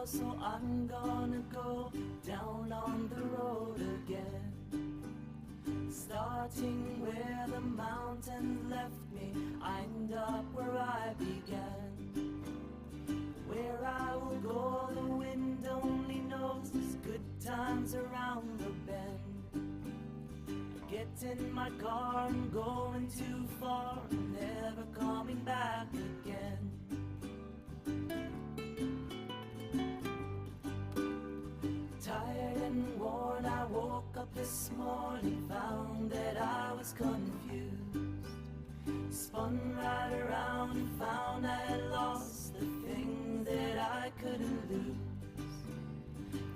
so I'm gonna go down on the road again. Starting where the mountain left me, I end up where I began. Where I will go, the wind only knows. There's good times around the bend. Get in my car, I'm going too far, never coming back again. Tired and worn, I woke up this morning, found that I was confused. Spun right around and found I had lost the thing that I couldn't lose.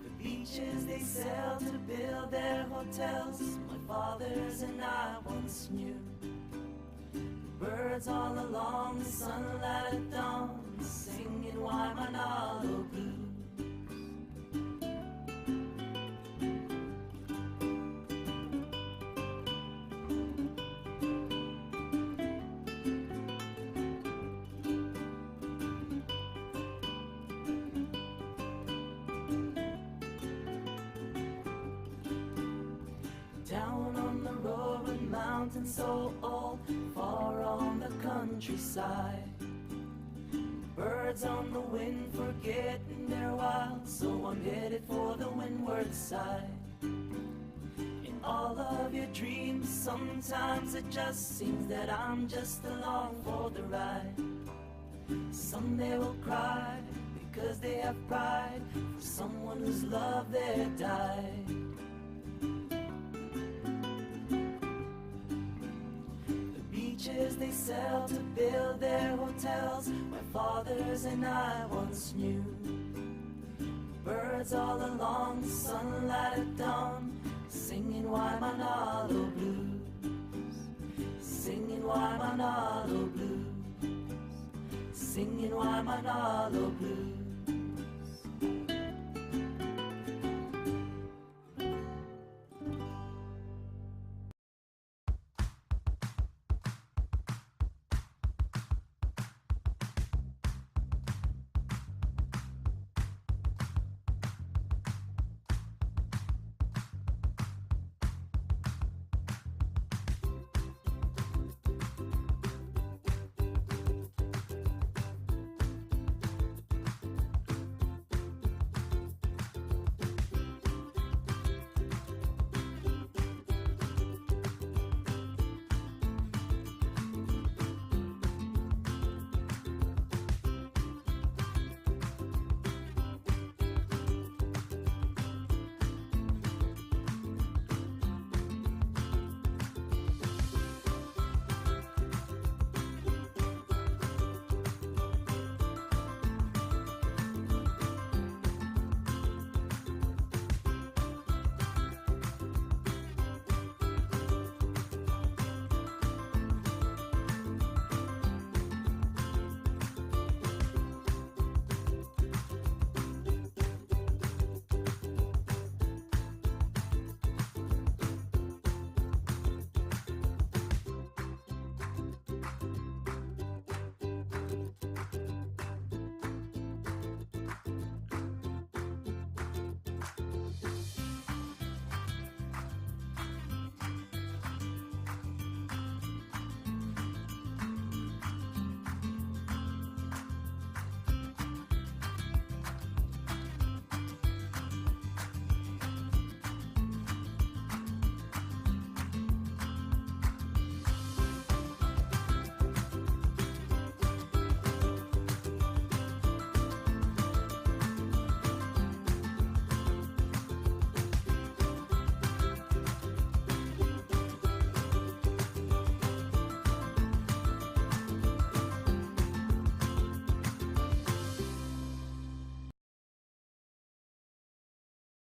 The beaches they sail to build their hotels, my fathers and I once knew. The birds all along the sunlight at dawn, singing Waimanalo blues. Down on the rolling mountain so old, far on the countryside. Birds on the wind forgetting their wild, so I'm headed for the windward side. In all of your dreams, sometimes it just seems that I'm just along for the ride. Someday we'll cry because they have pride for someone whose love there died. They sail to build their hotels, my fathers and I once knew. Birds all along the sunlight at dawn, singing Waimanalo blues. Singing Waimanalo blues. Singing Waimanalo blues.